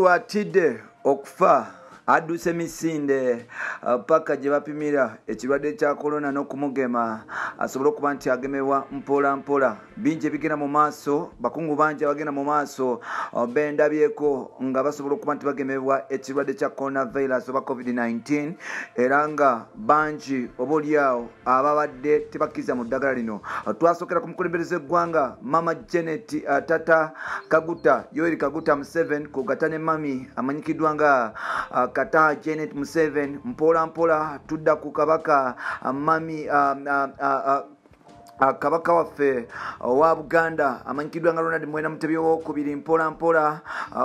Omukulu atidde okufa adduse misinde paka gye bapimira ekirwadde kya corona n'okumugema asobole okuba nti agemebwa mpola mpola. Bingi ebigenda mu maaso, bakungu bangi abagenda mu maaso bendabyeko nga basobola okuba nti bagemebwa ekirwadde kya coronavirus oba COVID-19 era nga bangi obaolyawo ababadde tebakkiriza mu ddagala lino. Twasookera ku mukulembeze eggwanga Mama Janet Tata Kaguta Yoweri Kaguta Museveni kugata ne mami amanyikiddwa nga Kata Janet Museveni mpola mpola tudda ku kabaka mami kabaka waffe wa Buganda amanyikiddwa nga Ronald Mwena Mutebi owokubiri mpola mpola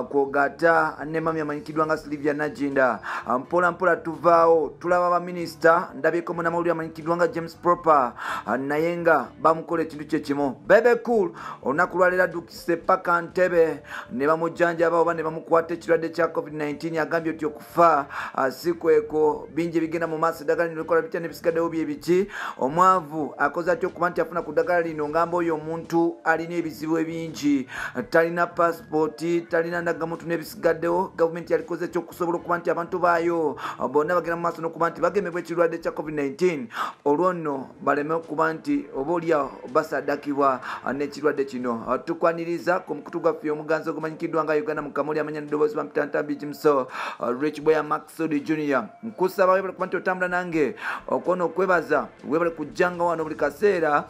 kwogata ne mami amanyikiddwa nga Sylvia Najinda mpola mpola tuvaawo tulaba baminisita ndabyeko munamawulire amanyikiddwa nga James Proper naye nga bamukola ekintu kye kimu. Bebe Cool olunaku lwaleero addukise paka Ntebe ne bamujjanjaba oba ne bamukwata ekirwadde kya COVID-19 agambye oti okufa si kweko. Bingi ebigenda mu maaso eddagala lino likola bitya nebisigaddewo bye biki. Omwavu akoze atya okuba nti afuna ku ddagala lino ngamba oyo omuntu alina ebizibu ebingi, talina pasipoti, talina ndagamuntu n'ebisigaddewo. Gavumenti yalikoze ekyokusobola okuba nti abantu baayo bonna bagenda mu maaso n'okuba nti bagemebwa ekirwadde kya COVID-19 olwo nno baleme okuba nti obaolyawo basaddakibwa n'ekirwadde kino. Tukwaniriza ku mukutu gwaffe omuganzi ogumanyikiddwa nga Uganda mu Kamuli amanya n'eddoboozi bamutantambi Jimso Rich Boy Maxud Junior. Nkusaba webale kuba nti otambula nange okwona okwebaza webale kujjanga wano buli kaseera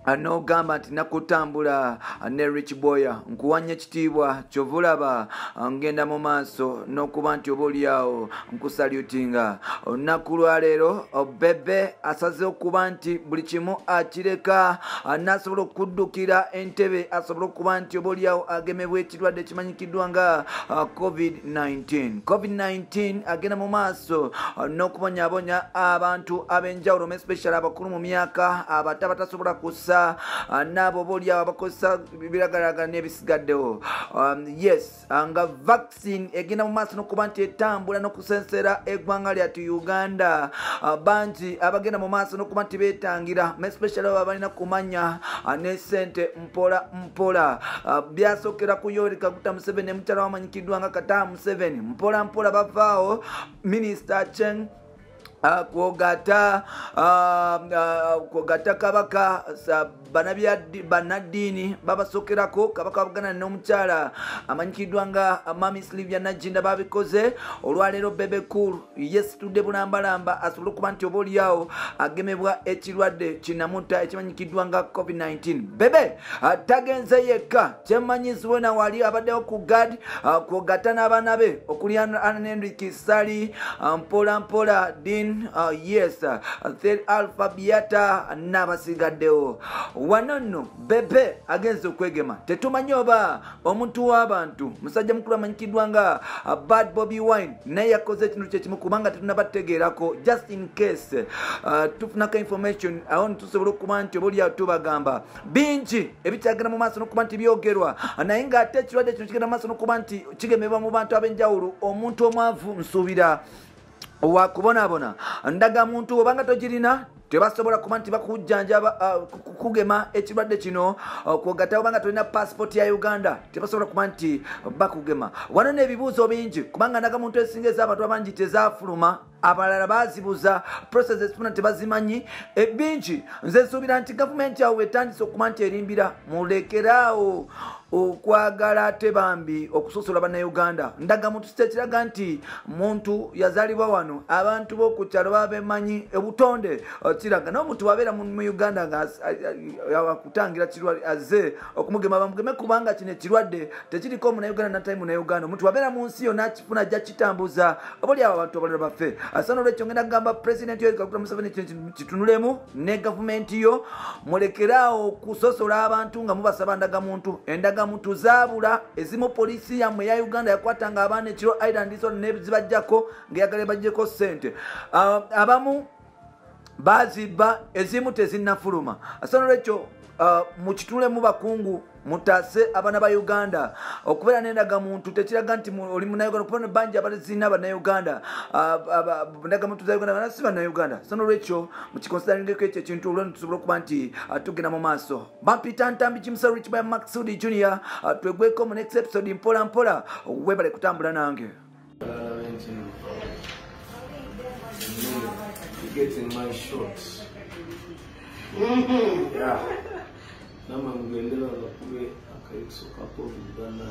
n'ogamba nti nakutambula ne Rich Boy nkuwanya ekitiibwa kyovulaba ngenda mu maaso n'okuba nti obaolyawo nkusalutinga. Olunaku lwaleero Bebe asaze okuba nti buli kimu akireka n'asobola okuddukira Entebe asobole okuba nti obaolyawo agemebwa ekirwadde ekimanyikiddwa nga COVID-19 agenda mu maaso n'okubonyabonya abantu ab'enjawulo especially abakulu mu myaka abato abatasobola kussa nabo boolyawo abakozesa biragalaga n'ebisigaddewo. Yes nga vaccine egenda mu maaso n'okuba nti etambula n'okusensera eggwanga lyattu Uganda. Bangi abagenda mu maaso n'okuba nti beetangira especially abo abalina kumanya ne ssente mpola mpola. Byasookera ku Yoweri Kaguta Museveni ne mukyala wamanyikiddwa nga Kata Museveni mpola mpola bavaawo. Minisita Cheng kwogata kabaka banaddiini babasookerako kabaka wa Buganda n'omukyala amanyikiddwa nga Mami Sylvia Najinda babikoze. Olwaleero Bebe Cool yesitudde bulambalamba asobole okuba nti obaolyawo agemebwa ekirwadde kinamuta ekimanyikiddwa nga COVID-19. Bebe tagenze yekka, kyemmanyizibwe na wali abaddewo ku GAD kwogata n'abaana be okuli Henry Sali mpola mpola Dean yes Third Alpha Biata n'abasigaddewo wano nno. Bebe agenze okwegema, tetumanyi oba omuntu w'abantu musajja mukulu amanyikiddwa nga Bad Bobby Wine naye yakoze ekintu kyekimu kubanga tetunabategeerako just in case tufunako information awo nitusobola okuba nti obaolyawo tubagamba. Bingi ebikyagenda mu maaso n'okuba nti byogerwa naye ng'ate ekirwadde kino kigenda mu maaso n'okuba nti kigemebwa mu bantu ab'enjawulo. Omuntu omwavu nsuubira wakubonaabona ndagamuntu obanga togirina tebasobola kuba nti bakujjanjaba kugema ekirwadde kino. Kwogata obanga tolina passport ya Uganda tebasobola kuba nti bakugema. Wano n'ebibuuzo bingi kubanga ndagamuntu esinga ez'abantu abangi tezafuluma, abalala bazibuza process ezifuna tebazimanyi bingi. Nze nsuubira nti gavumenti awo etandise okuba nti erimbira mulekeraawo okwagala ate bambi okusosola bannayuganda. Ndagamuntu kitekiraga nti muntu yazaalibwa wano abantu b'oku kyalo babemanyi obutonde kiraga n'omuntu wabeera mu Uganda ngakutangira kirwadde azze okumugema bamugeme kubanga kino ekirwadde tekiriko omunauganda natayi munauganda. Omuntu wabeera mu nsi yo n'akifuna ajja kitambuza obaolyawo abantu abalala baffe. Asana olwekyo ngenda kugamba Pulezidenti Yoweri Kaguta Museveni kitunulemu ne gavumenti yo mulekeraawo okusosola abantu nga mubasaba ndagamuntu. Endagamuntu zaabula ezimu poliisi yammwe ya Uganda yakwatanga abaana ekiro Island Island n'ezibajjako ng'eyagala bajjeko ssente. Abamu bazibba ezimu tezinnafuluma. Asana olwekyo mu kitunulemu bakungu mutase abana ba Uganda okubeera nendaga muntu tekiraga nti oli munauganda kupona banji abazina bannayuganda ndaga muntu za Uganda banasi bannayuganda sono lwekyo mukikonsideringeko ekyo ekintu olweno tusobola okuba nti tugenda mu maaso bampita ntambi kimsa rich by Maxudi Junior twegweko mu next episode mpola mpola webale kutambula nange getting my shots. Yeah. Nama mgendela kule akaitsoka COVID bana.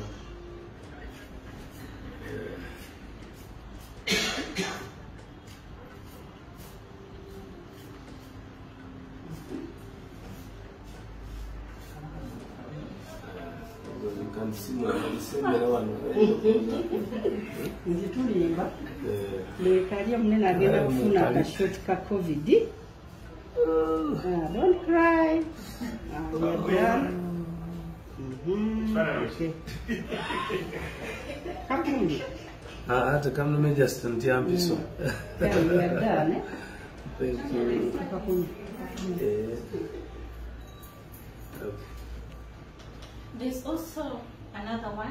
You can see my same one. Nzitulimba. Lekalia mnene agenda kufuna akashoti ka COVID. Don't cry. You're done. Okay. Come to me. To come to me just in time, so. Yeah, you're done, eh? Thank you. There's also another one.